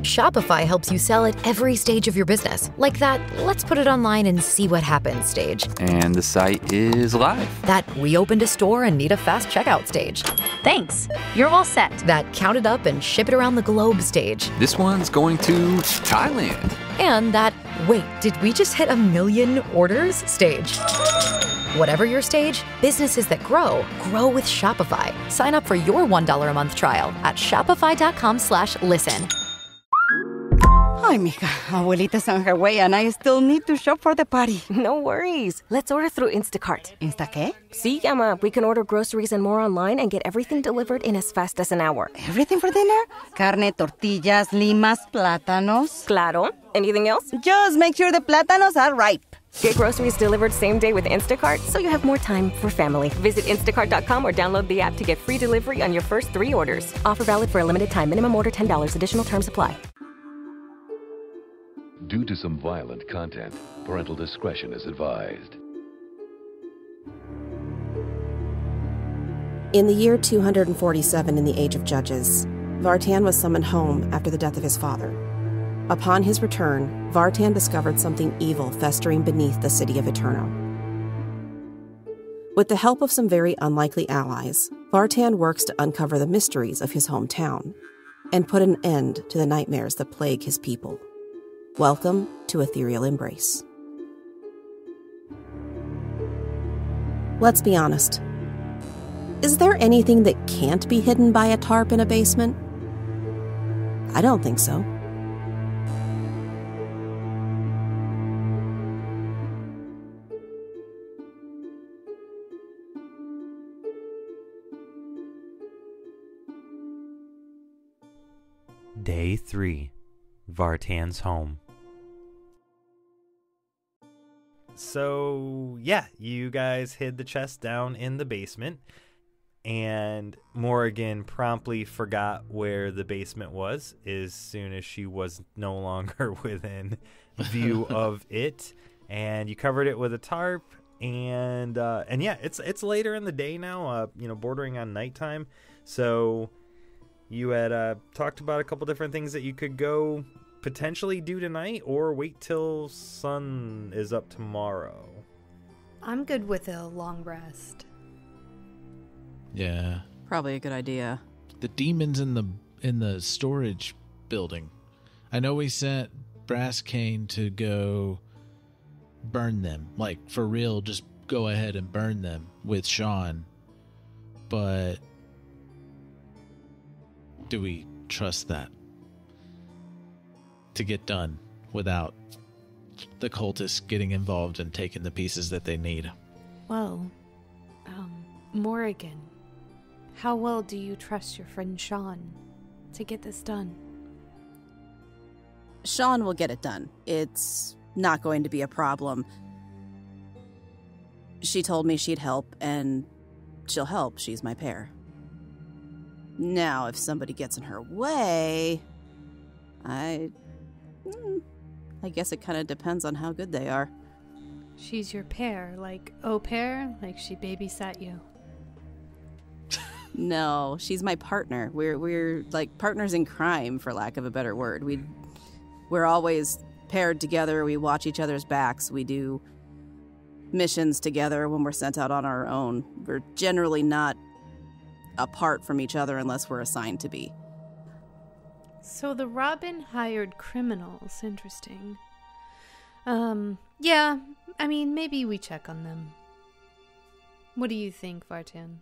Shopify helps you sell at every stage of your business. Like that, let's put it online and see what happens stage. And the site is live. That we opened a store and need a fast checkout stage. Thanks. You're all set. That count it up and ship it around the globe stage. This one's going to Thailand. And that, wait, did we just hit 1 million orders stage? Whatever your stage, businesses that grow with Shopify. Sign up for your $1 a month trial at shopify.com/listen. Ay, mija, abuelita's on her way and I still need to shop for the party. No worries. Let's order through Instacart. ¿Insta qué? See, Emma, we can order groceries and more online and get everything delivered in as fast as an hour. Everything for dinner? Carne, tortillas, limas, plátanos. Claro. Anything else? Just make sure the plátanos are ripe. Get groceries delivered same day with Instacart so you have more time for family. Visit instacart.com or download the app to get free delivery on your first 3 orders. Offer valid for a limited time. Minimum order $10. Additional terms apply. Due to some violent content, parental discretion is advised. In the year 247 in the Age of Judges, Vartan was summoned home after the death of his father. Upon his return, Vartan discovered something evil festering beneath the city of Eterno. With the help of some very unlikely allies, Vartan works to uncover the mysteries of his hometown and put an end to the nightmares that plague his people. Welcome to Ethereal Embrace. Let's be honest. Is there anything that can't be hidden by a tarp in a basement? I don't think so. Day 3. Vartan's home. So, yeah, you guys hid the chest down in the basement, and Moragan promptly forgot where the basement was as soon as she was no longer within view of it, and you covered it with a tarp, and yeah, it's later in the day now, bordering on nighttime, so you had talked about a couple different things that you could go potentially do tonight or wait till sun is up tomorrow. I'm good with a long rest. Yeah. Probably a good idea. The demons in the storage building. I know we sent Brasscane to go burn them. Like, for real, just go ahead and burn them with Shawn. But do we trust that to get done without the cultists getting involved and taking the pieces that they need? Well, Moragan, how well do you trust your friend Shawn to get this done? Shawn will get it done. It's not going to be a problem. She told me she'd help, and she'll help. She's my pair. Now, if somebody gets in her way, I guess it kind of depends on how good they are. She's your pair, like au pair, like she babysat you. No, she's my partner. We're like partners in crime, for lack of a better word. We're always paired together. We watch each other's backs. We do missions together when we're sent out on our own. We're generally not apart from each other unless we're assigned to be. So the Robin hired criminals. Interesting. Yeah, I mean, maybe we check on them. What do you think, Vartan?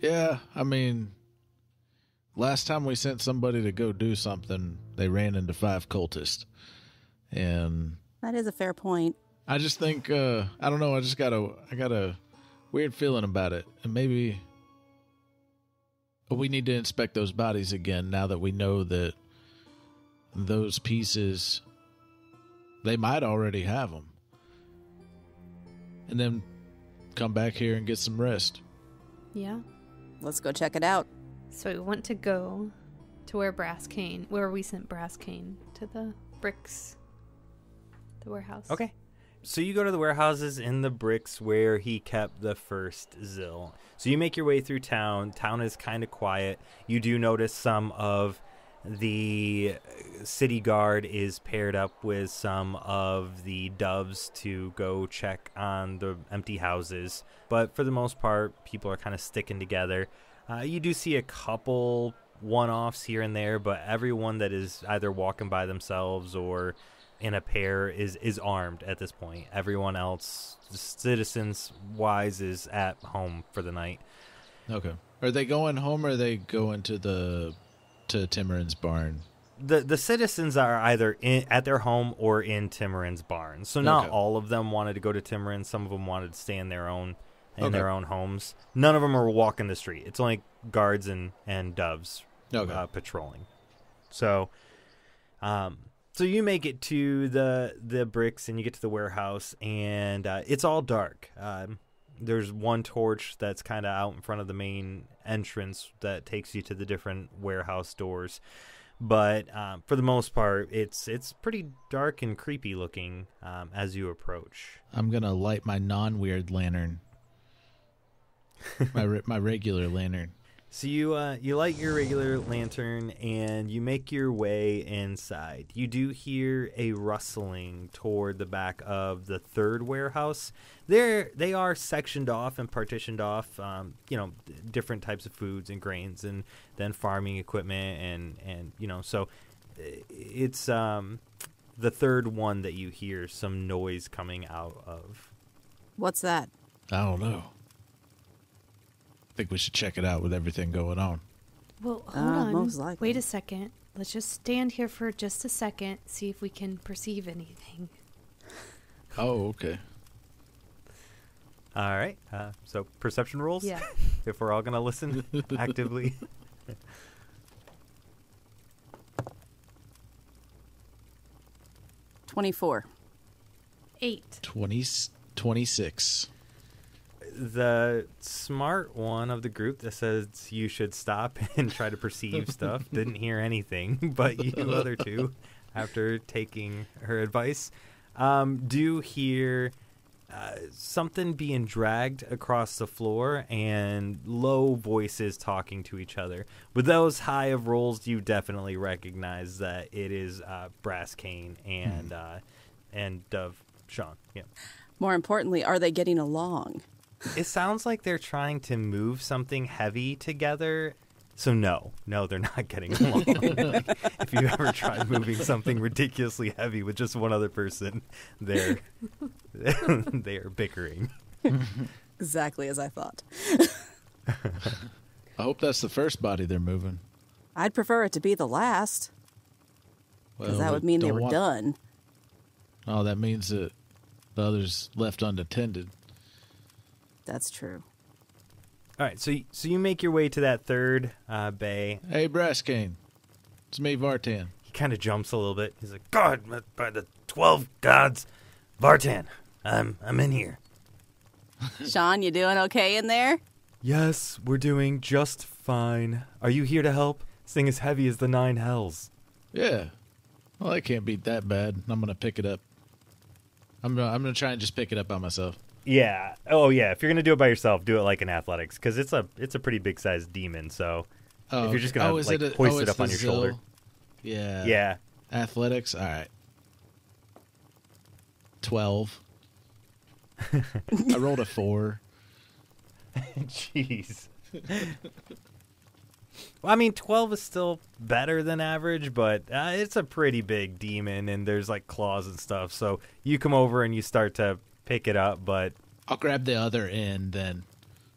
Yeah, I mean, last time we sent somebody to go do something, they ran into 5 cultists. And that is a fair point. I just think, I don't know, I got a weird feeling about it. And maybe we need to inspect those bodies again now that we know that those pieces, they might already have them. And then come back here and get some rest. Yeah. Let's go check it out. So we want to go to where we sent Brasscane to the bricks, the warehouse. Okay. So you go to the warehouses in the bricks where he kept the first Zill. So you make your way through town. Town is kind of quiet. You do notice some of The city guard is paired up with some of the doves to go check on the empty houses. But for the most part, people are kind of sticking together. You do see a couple one-offs here and there, but everyone that is either walking by themselves or in a pair is armed at this point. Everyone else, citizens-wise, is at home for the night. Okay. Are they going home or are they going to Timorin's barn? The citizens are either at their home or in Timorin's barn. So not all of them wanted to go to Timorin. Some of them wanted to stay in their own their own homes. None of them are walking the street. It's only guards and doves patrolling. So so you make it to the bricks and you get to the warehouse, and it's all dark. There's one torch that's kind of out in front of the main entrance that takes you to the different warehouse doors. But for the most part, it's pretty dark and creepy looking as you approach. I'm going to light my non-weird lantern. my regular lantern. So you light your regular lantern and you make your way inside. You do hear a rustling toward the back of the third warehouse. They are sectioned off and partitioned off, different types of foods and grains, and then farming equipment and so it's the third one that you hear some noise coming out of. What's that? I don't know. I think we should check it out with everything going on. Well, hold on. Most likely. Wait a second. Let's just stand here for just a second, see if we can perceive anything. Oh, okay. All right. So perception rolls? Yeah. If we're all going to listen actively. 24. 8. 26. The smart one of the group that says you should stop and try to perceive stuff didn't hear anything, but you other two, after taking her advice, do hear something being dragged across the floor and low voices talking to each other. With those high of rolls, you definitely recognize that it is Brasscane and Shawn. Yeah. More importantly, are they getting along? It sounds like they're trying to move something heavy together. So no, they're not getting along. Like, if you've ever tried moving something ridiculously heavy with just one other person, they are bickering. Exactly as I thought. I hope that's the first body they're moving. I'd prefer it to be the last, because that would mean they were done. Oh, that means that the others left unattended. That's true. All right, so you make your way to that third bay. Hey, Brasscane. It's me, Vartan. He kind of jumps a little bit. He's like, God, by the 12 gods, Vartan, I'm in here. Shawn, you doing okay in there? Yes, we're doing just fine. Are you here to help? This thing is heavy as the 9 hells. Yeah. Well, that can't be that bad. I'm going to pick it up. I'm gonna try and just pick it up by myself. Yeah. Oh, yeah. If you're gonna do it by yourself, do it like in athletics, because it's a pretty big sized demon. So if you're just gonna hoist it up on your shoulder. Yeah. Yeah. Athletics. All right. 12. I rolled a 4. Jeez. Well, I mean, 12 is still better than average, but it's a pretty big demon, and there's like claws and stuff. So you come over and you start to pick it up, but I'll grab the other end then.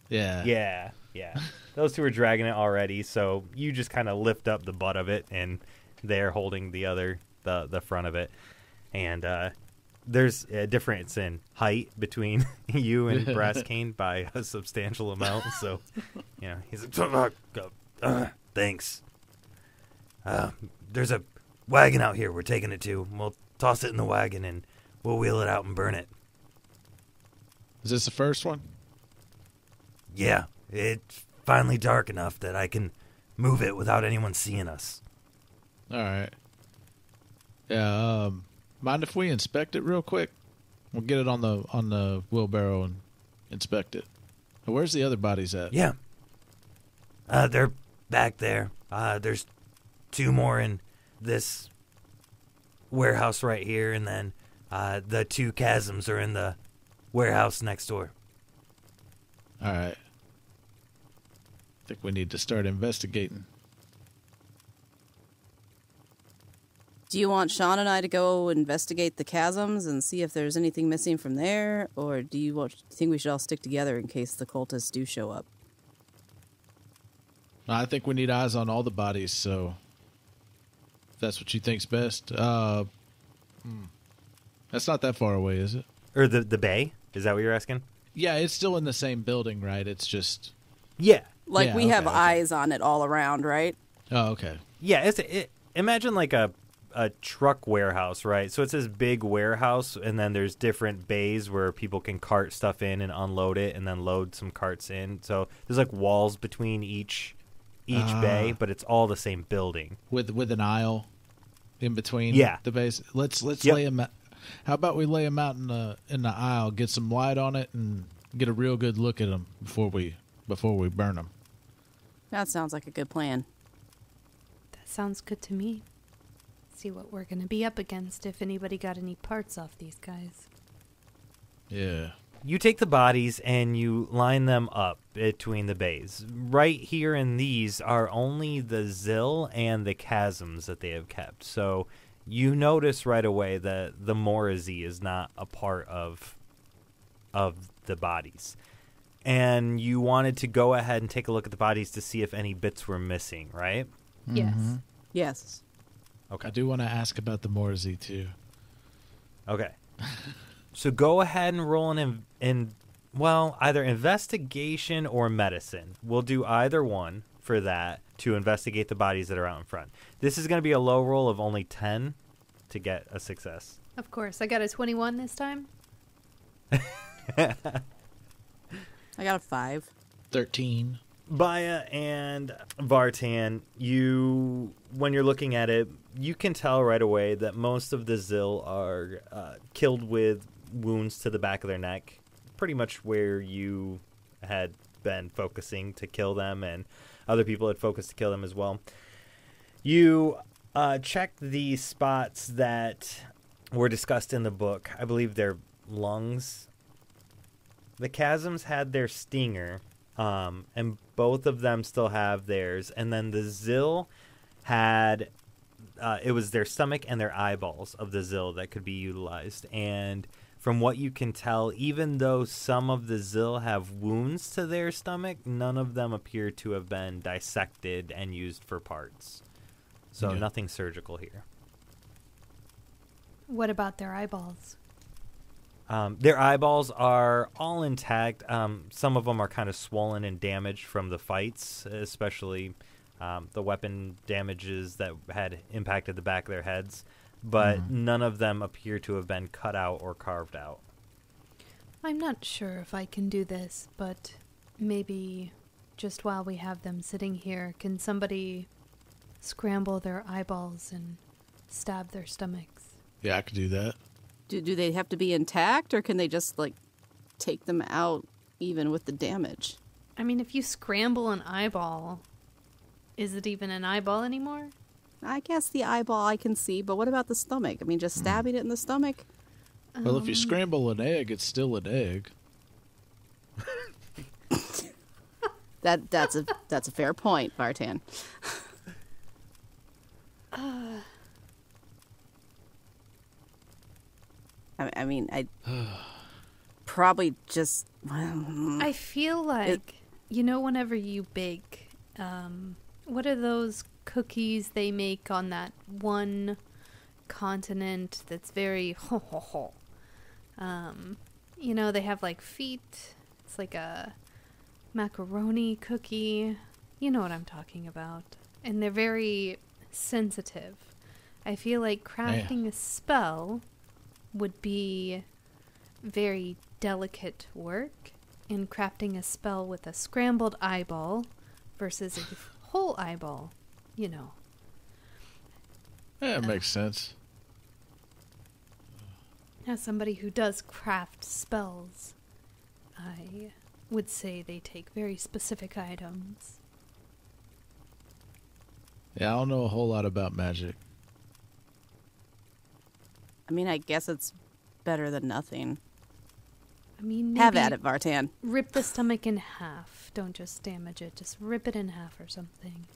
Yeah. Yeah. Those two are dragging it already, so you just kind of lift up the butt of it, and they're holding the front of it. And there's a difference in height between you and Brasscane by a substantial amount. So, he's like, thanks. There's a wagon out here we're taking it to. We'll toss it in the wagon and we'll wheel it out and burn it. Is this the first one? Yeah, it's finally dark enough that I can move it without anyone seeing us. All right. Yeah, mind if we inspect it real quick? We'll get it on the wheelbarrow and inspect it. Where's the other bodies at? Yeah. They're back there. There's 2 more in this warehouse right here, and then the 2 chasms are in the warehouse next door. All right. I think we need to start investigating. Do you want Shawn and I to go investigate the chasms and see if there's anything missing from there? Or do you think we should all stick together in case the cultists do show up? I think we need eyes on all the bodies, so if that's what you think's best. That's not that far away, is it? Or the bay? Is that what you're asking? Yeah, it's still in the same building, right? It's just... Yeah. Like we have eyes on it all around, right? Oh, okay. Yeah, imagine like a truck warehouse, right? So it's this big warehouse, and then there's different bays where people can cart stuff in and unload it, and then load some carts in. So there's like walls between each bay, but it's all the same building with an aisle in between. Yeah. The bays. Let's lay them out. How about we lay them out in the aisle, get some light on it, and get a real good look at them before we burn them. That sounds like a good plan. That sounds good to me. See what we're going to be up against if anybody got any parts off these guys. Yeah. You take the bodies and you line them up between the bays. Right here in these are only the Zill and the chasms that they have kept. So you notice right away that the Morazi is not a part of the bodies. And you wanted to go ahead and take a look at the bodies to see if any bits were missing, right? Yes. Mm-hmm. Yes. Okay. I do want to ask about the Morazi, too. Okay. So go ahead and roll either investigation or medicine. We'll do either one for that to investigate the bodies that are out in front. This is going to be a low roll of only 10 to get a success. Of course. I got a 21 this time. I got a 5. 13. Baya and Vartan, when you're looking at it, you can tell right away that most of the Zill are killed with wounds to the back of their neck, pretty much where you had been focusing to kill them, and other people had focused to kill them as well. You checked the spots that were discussed in the book. I believe their lungs. The chasms had their stinger, and both of them still have theirs. And then the Zill had, it was their stomach and their eyeballs of the Zill that could be utilized. And from what you can tell, even though some of the Zill have wounds to their stomach, none of them appear to have been dissected and used for parts. So nothing surgical here. What about their eyeballs? Their eyeballs are all intact. Some of them are kind of swollen and damaged from the fights, especially the weapon damages that had impacted the back of their heads. But none of them appear to have been cut out or carved out. I'm not sure if I can do this, but maybe just while we have them sitting here, can somebody scramble their eyeballs and stab their stomachs? Yeah, I could do that. Do they have to be intact, or can they just, take them out even with the damage? I mean, if you scramble an eyeball, is it even an eyeball anymore? I guess the eyeball I can see, but what about the stomach? I mean, just stabbing it in the stomach? Well, if you scramble an egg, it's still an egg. That's a fair point, Vartan. I mean, I probably just... I feel like, whenever you bake, what are those cookies they make on that one continent that's very they have feet. It's like a macaroni cookie. You know what I'm talking about. And they're very sensitive. I feel like crafting a spell would be very delicate work, and crafting a spell with a scrambled eyeball versus a whole eyeball, Yeah, it makes sense. As somebody who does craft spells, I would say they take very specific items. Yeah, I don't know a whole lot about magic. I mean, I guess it's better than nothing. I mean, Have maybe at it, Vartan. Rip the stomach in half. Don't just damage it. Just rip it in half or something.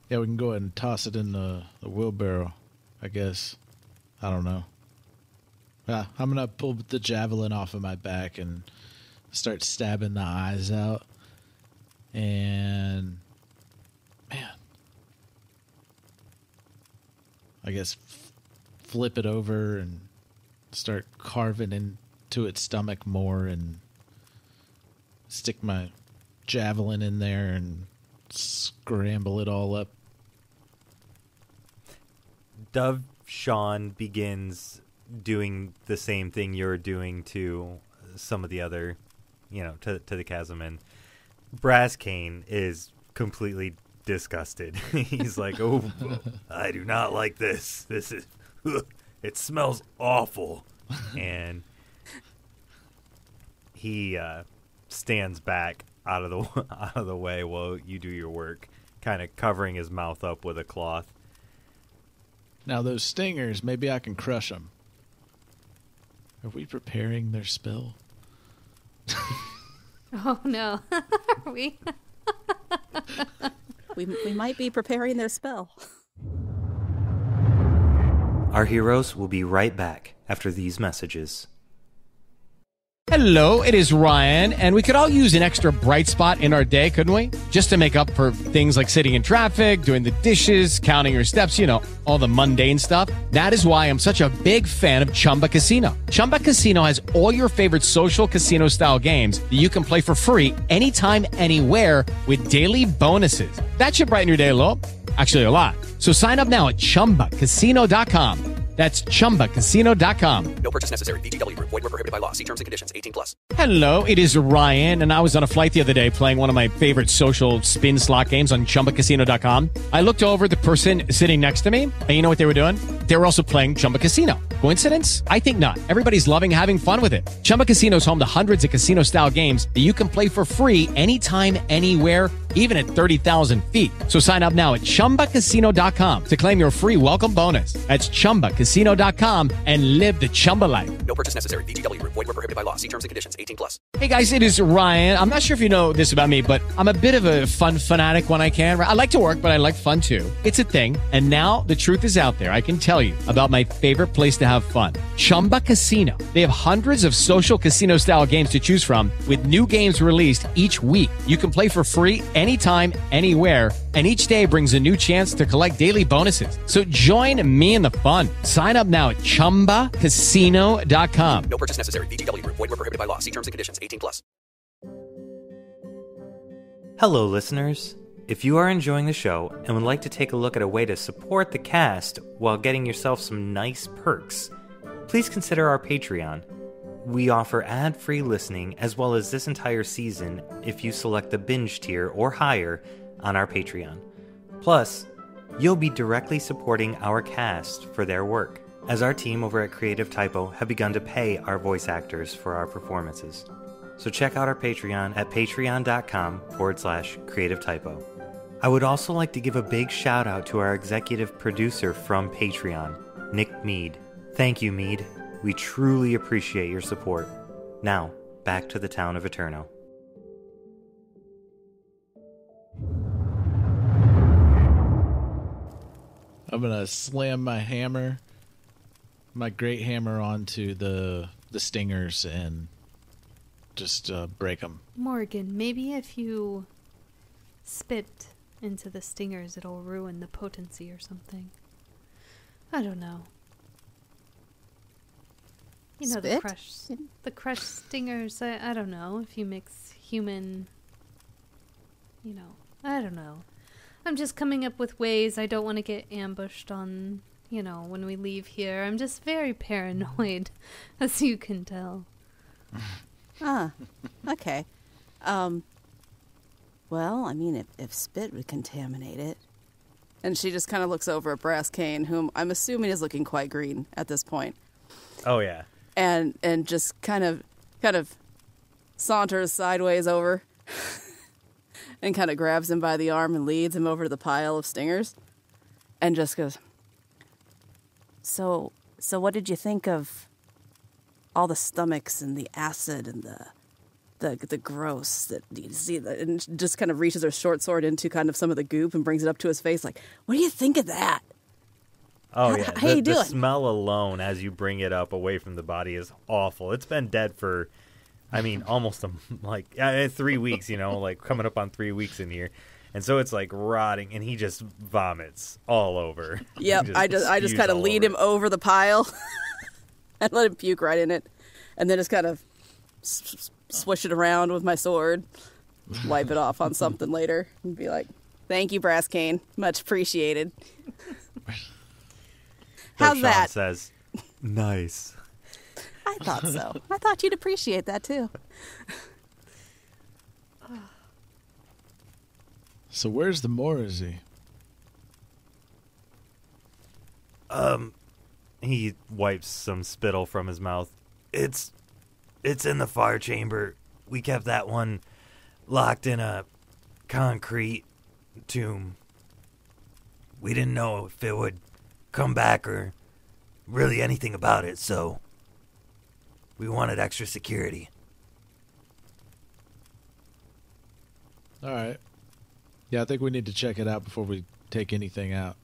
Yeah, we can go ahead and toss it in the wheelbarrow, I guess. I don't know. I'm going to pull the javelin off of my back and start stabbing the eyes out. And, man, I guess flip it over and start carving into its stomach more and stick my javelin in there and scramble it all up. Dove Shawn begins doing the same thing you're doing to some of the other, to the chasm, and Brasscane is completely disgusted. He's like, "Oh, I do not like this. This is, it smells awful," and he stands back out of the way while you do your work, kind of covering his mouth up with a cloth. Now those stingers, maybe I can crush them. Are we preparing their spell? Oh, no. Are we? we might be preparing their spell. Our heroes will be right back after these messages. Hello, it is Ryan, and we could all use an extra bright spot in our day, couldn't we? Just to make up for things like sitting in traffic, doing the dishes, counting your steps, all the mundane stuff. That is why I'm such a big fan of Chumba Casino. Chumba Casino has all your favorite social casino-style games that you can play for free anytime, anywhere with daily bonuses. That should brighten your day a little. Actually, a lot. So sign up now at ChumbaCasino.com. That's ChumbaCasino.com. No purchase necessary. VGW Group. Void where prohibited by law. See terms and conditions. 18+. Hello, it is Ryan, and I was on a flight the other day playing one of my favorite social spin slot games on ChumbaCasino.com. I looked over at the person sitting next to me, and you know what they were doing? They were also playing Chumba Casino. Coincidence? I think not. Everybody's loving having fun with it. Chumba Casino is home to hundreds of casino-style games that you can play for free anytime, anywhere, even at 30,000 feet. So sign up now at ChumbaCasino.com to claim your free welcome bonus. That's ChumbaCasino.com and live the Chumba life. No purchase necessary. VGW Group. Void where prohibited by law. See terms and conditions. 18+. Hey guys, it is Ryan. I'm not sure if you know this about me, but I'm a bit of a fun fanatic when I can. I like to work, but I like fun too. It's a thing. And now the truth is out there. I can tell you about my favorite place to have fun. Chumba Casino. They have hundreds of social casino-style games to choose from with new games released each week. You can play for free anytime, anywhere, and each day brings a new chance to collect daily bonuses. So join me in the fun. Sign up now at ChumbaCasino.com. No purchase necessary. VGW Group. Void where prohibited by law. See terms and conditions. 18+. Hello, listeners. If you are enjoying the show and would like to take a look at a way to support the cast while getting yourself some nice perks, please consider our Patreon. We offer ad-free listening as well as this entire season if you select the binge tier or higher on our Patreon. Plus, you'll be directly supporting our cast for their work, as our team over at Creative Typo have begun to pay our voice actors for our performances. So check out our Patreon at patreon.com/Creative Typo. I would also like to give a big shout out to our executive producer from Patreon, Nick Mead. Thank you, Mead. We truly appreciate your support. Now, back to the town of Eterno. I'm going to slam my great hammer onto the stingers and just break them. Morgan, maybe if you spit into the stingers, it'll ruin the potency or something. I don't know. You know, Spit? the crushed stingers, I don't know, if you mix human, I don't know. I'm just coming up with ways I don't want to get ambushed on, when we leave here. I'm just very paranoid, as you can tell. Okay. Well, I mean, if spit would contaminate it. And she just kind of looks over at Brasscane, whom I'm assuming is looking quite green at this point. Oh, yeah. And just kind of saunters sideways over and kind of grabs him by the arm and leads him over to the pile of stingers and just goes, So what did you think of all the stomachs and the acid and the gross that you see? And just kind of reaches her short sword into kind of some of the goop and brings it up to his face like, what do you think of that? Oh, yeah. How you doing? The smell alone as you bring it up away from the body is awful. It's been dead for, almost 3 weeks, coming up on 3 weeks in here. And so it's like rotting, and he just vomits all over. Yep, I just kind of lead him over the pile and let him puke right in it. And then just kind of swish it around with my sword, wipe it off on something later, and be like, thank you, Brasscane. Much appreciated. How's Shawn that? Says, nice. I thought so. I thought you'd appreciate that, too. So where's the Morrissey? He wipes some spittle from his mouth. It's in the fire chamber. We kept that one locked in a concrete tomb. We didn't know if it would come back or really anything about it, so we wanted extra security. All right. Yeah, I think we need to check it out before we take anything out.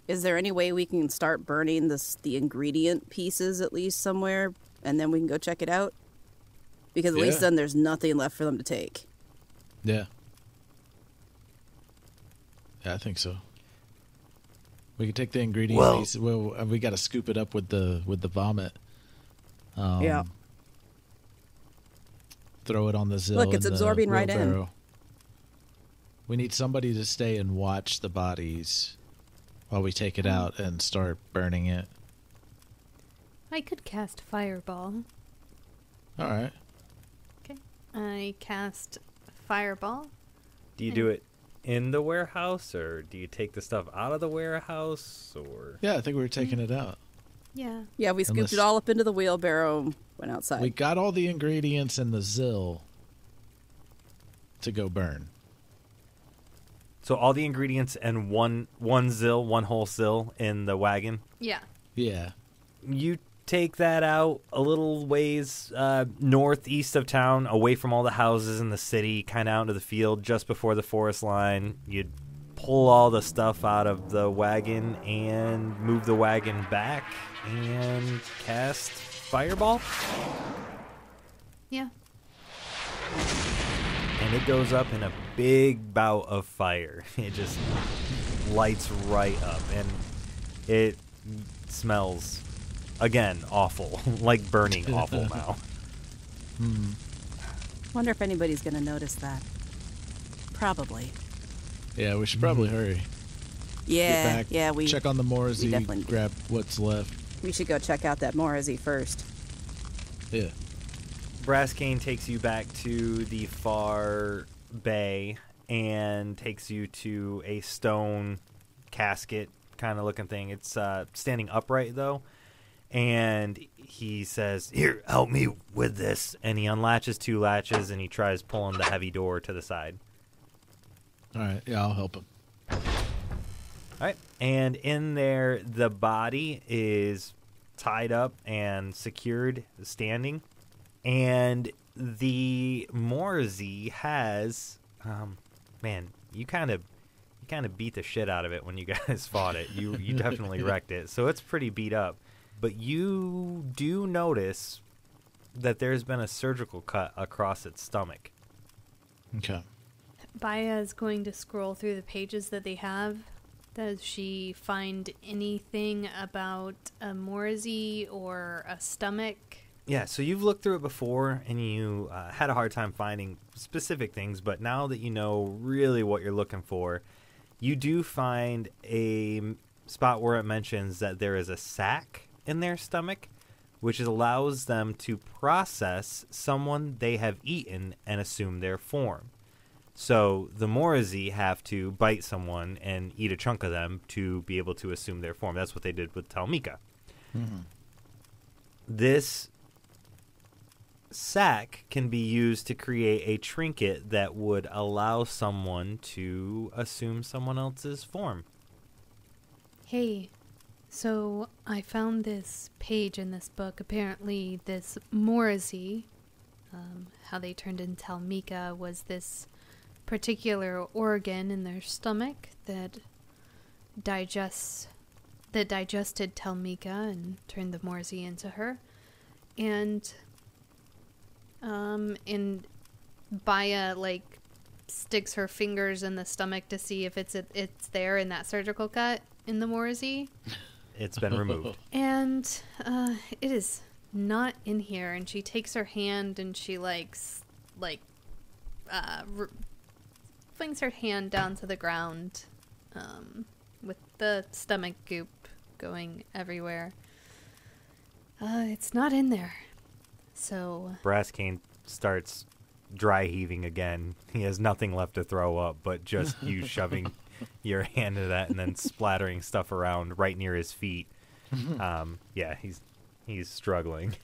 Is there any way we can start burning the ingredient pieces at least somewhere, and then we can go check it out? Because at least then there's nothing left for them to take. Yeah. Yeah, I think so. We can take the ingredient pieces. Well, we got to scoop it up with the vomit. Yeah. Throw it on the Zill. Look, it's absorbing right in. We need somebody to stay and watch the bodies while we take it out and start burning it. I could cast Fireball. All right. Okay. I cast Fireball. Do you do it in the warehouse, or do you take the stuff out of the warehouse, or? Yeah, I think we were taking it out. Yeah. Yeah, we scooped it all up into the wheelbarrow and went outside. We got all the ingredients in the Zill to go burn. So all the ingredients and one Zill, one whole Zill in the wagon? Yeah. Yeah. You take that out a little ways northeast of town, away from all the houses in the city, kind of out into the field just before the forest line. You'd pull all the stuff out of the wagon and move the wagon back and cast Fireball. Yeah. And it goes up in a big bout of fire. It just lights right up, and it smells, again, awful. Like burning awful now. Wonder if anybody's going to notice that. Probably. Yeah, we should probably hurry. Yeah, Get back, we check on the Morrissey, definitely grab what's left. We should go check out that Morrissey first. Yeah. Brasscane takes you back to the far bay and takes you to a stone casket kind of looking thing. It's standing upright, though. And he says, "Here, help me with this." And he unlatches 2 latches, and he tries pulling the heavy door to the side. All right. Yeah, I'll help him. All right. And in there, the body is tied up and secured, standing. And the Morrissey has, man, you kind of beat the shit out of it when you guys fought it. You definitely wrecked it. So it's pretty beat up. But you do notice that there's been a surgical cut across its stomach. Okay. Baya is going to scroll through the pages that they have. Does she find anything about a Morrissey or a stomach? Yeah, so you've looked through it before, and you had a hard time finding specific things, but now that you know really what you're looking for, you do find a spot where it mentions that there is a sac in their stomach, which allows them to process someone they have eaten and assume their form. So the Morrissey have to bite someone and eat a chunk of them to be able to assume their form. That's what they did with Talmika. Mm-hmm. This sack can be used to create a trinket that would allow someone to assume someone else's form. Hey, so I found this page in this book. Apparently this Morazi, how they turned into Talmika, was this particular organ in their stomach that digested Talmika and turned the Morazi into her. And Baya, like, sticks her fingers in the stomach to see if it's there in that surgical cut in the Morazi. It's been removed. And it is not in here. And she takes her hand and she flings her hand down to the ground with the stomach goop going everywhere. It's not in there. So Brasscane starts dry heaving again. He has nothing left to throw up but just you shoving your hand into that and then splattering stuff around right near his feet. Yeah, he's struggling.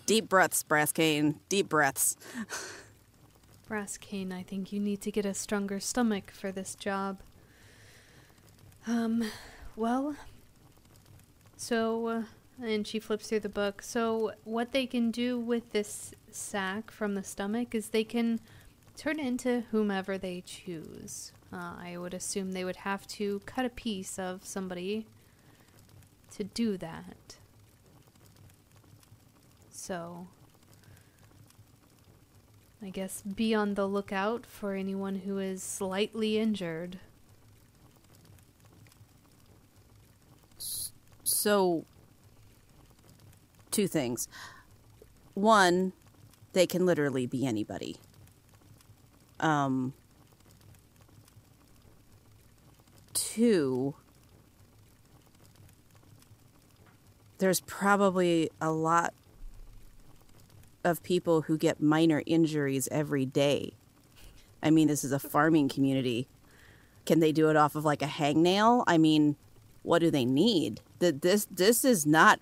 Deep breaths, Brasscane. Deep breaths. Brasscane, I think you need to get a stronger stomach for this job. Well, so, and she flips through the book. So what they can do with this sack from the stomach is they can turn it into whomever they choose. I would assume they would have to cut a piece of somebody to do that. So I guess be on the lookout for anyone who is slightly injured. So, two things. One, they can literally be anybody. Two, there's probably a lot of people who get minor injuries every day. I mean, this is a farming community. Can they do it off of like a hangnail? I mean, what do they need? This is not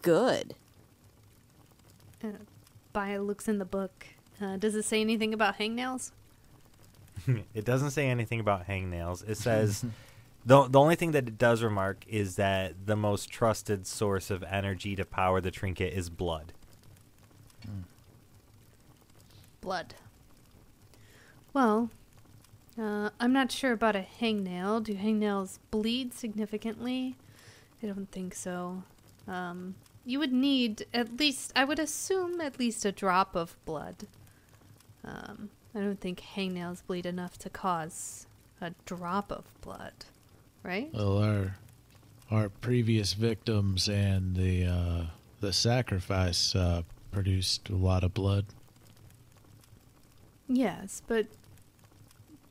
good. Baya looks in the book. Does it say anything about hangnails? It doesn't say anything about hangnails. It says the only thing that it does remark is that the most trusted source of energy to power the trinket is blood. Blood. Well, I'm not sure about a hangnail. Do hangnails bleed significantly? I don't think so. You would need at least, I would assume, at least a drop of blood. I don't think hangnails bleed enough to cause a drop of blood, right? Well, our previous victims and the sacrifice produced a lot of blood. Yes, but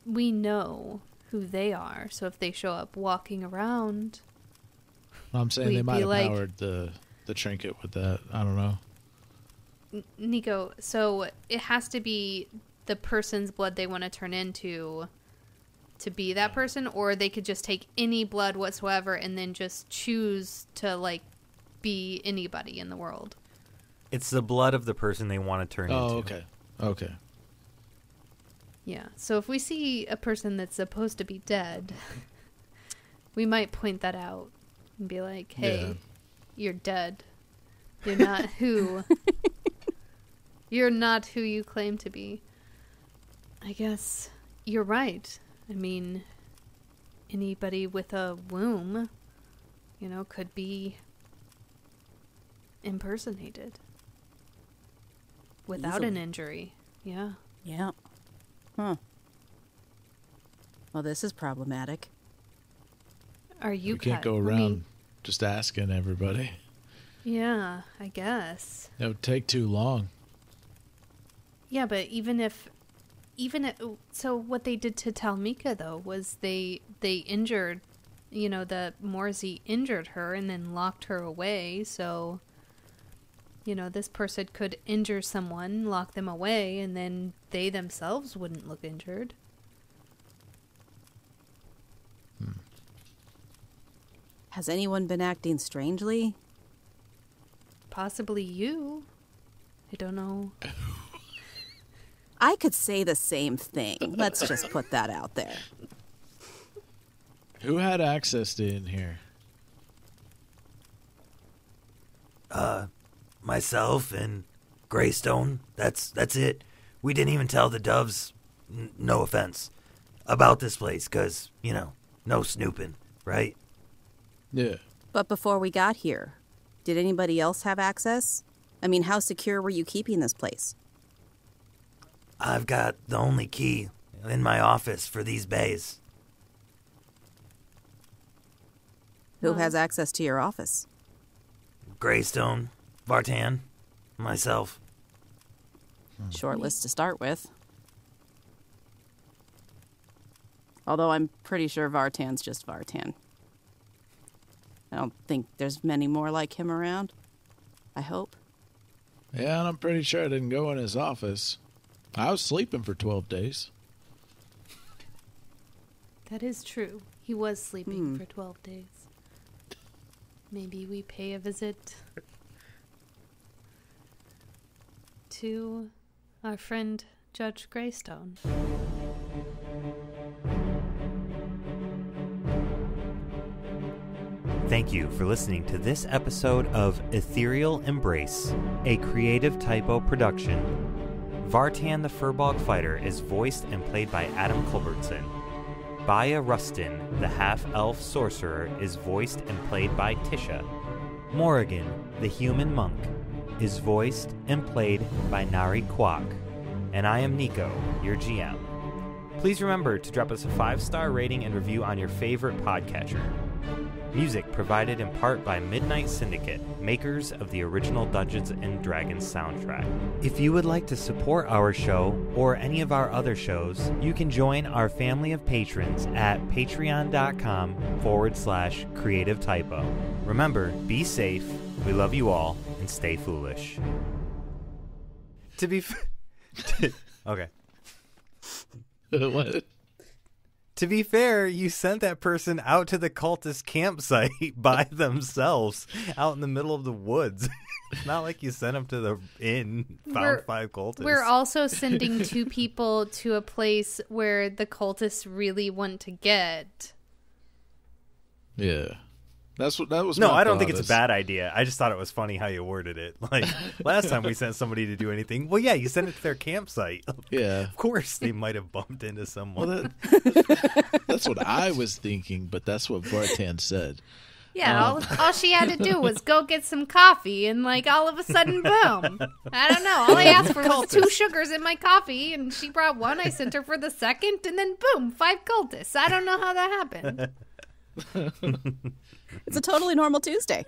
we know who they are, so if they show up walking around, I'm saying they might have powered the trinket with that. I don't know. Nico, so it has to be the person's blood they want to turn into to be that person, or they could just take any blood whatsoever and then just choose to, like, be anybody in the world. It's the blood of the person they want to turn into. Oh, okay. Yeah, so if we see a person that's supposed to be dead, we might point that out and be like, hey, you're dead. You're not who... You're not who you claim to be. I guess you're right. I mean, anybody with a womb, could be impersonated without an injury. Yeah. Yeah. Huh. Well, this is problematic. Are you? We can't go around just asking everybody. Yeah, I guess. It would take too long. Yeah, but so what they did to Talmika, though, was they injured, the Morazi injured her and then locked her away. So, this person could injure someone, lock them away, and then they themselves wouldn't look injured. Has anyone been acting strangely? Possibly you. I don't know. I could say the same thing. Let's just put that out there. Who had access to in here? Myself and Greystone. That's it. We didn't even tell the doves, no offense, about this place, because, no snooping, right? Yeah. But before we got here, did anybody else have access? I mean, how secure were you keeping this place? I've got the only key in my office for these bays. Who has access to your office? Greystone, Vartan, myself. Short list to start with. Although I'm pretty sure Vartan's just Vartan. I don't think there's many more like him around. I hope. Yeah, and I'm pretty sure I didn't go in his office. I was sleeping for 12 days. That is true. He was sleeping for 12 days. Maybe we pay a visit to our friend Judge Greystone. Thank you for listening to this episode of Ethereal Embrace, a creative Typo production. Vartan the Furbog Fighter is voiced and played by Adam Culbertson. Baya Rustin, the half-elf sorcerer, is voiced and played by Tisha. Moragan, the human monk, is voiced and played by Nari Kwak. And I am Nico, your GM. Please remember to drop us a 5-star rating and review on your favorite podcatcher. Music provided in part by Midnight Syndicate, makers of the original Dungeons & Dragons soundtrack. If you would like to support our show or any of our other shows, you can join our family of patrons at patreon.com/Creative Typo. Remember, be safe, we love you all, and stay foolish. To be okay. What? To be fair, you sent that person out to the cultist campsite by themselves, out in the middle of the woods. It's not like you sent them to the inn, found 5 cultists. We're also sending 2 people to a place where the cultists really want to get. Yeah. That was No, my I don't thought think it's a is- bad idea. I just thought it was funny how you worded it. Like, last time we sent somebody to do anything, well, yeah, you sent it to their campsite. Yeah. Of course they might have bumped into someone. Well, that's what I was thinking, but that's what Vartan said. Yeah, all she had to do was go get some coffee, and all of a sudden, boom. I don't know. All I asked for was 2 sugars in my coffee, and she brought 1. I sent her for the second, and then boom, 5 cultists. I don't know how that happened. It's a totally normal Tuesday.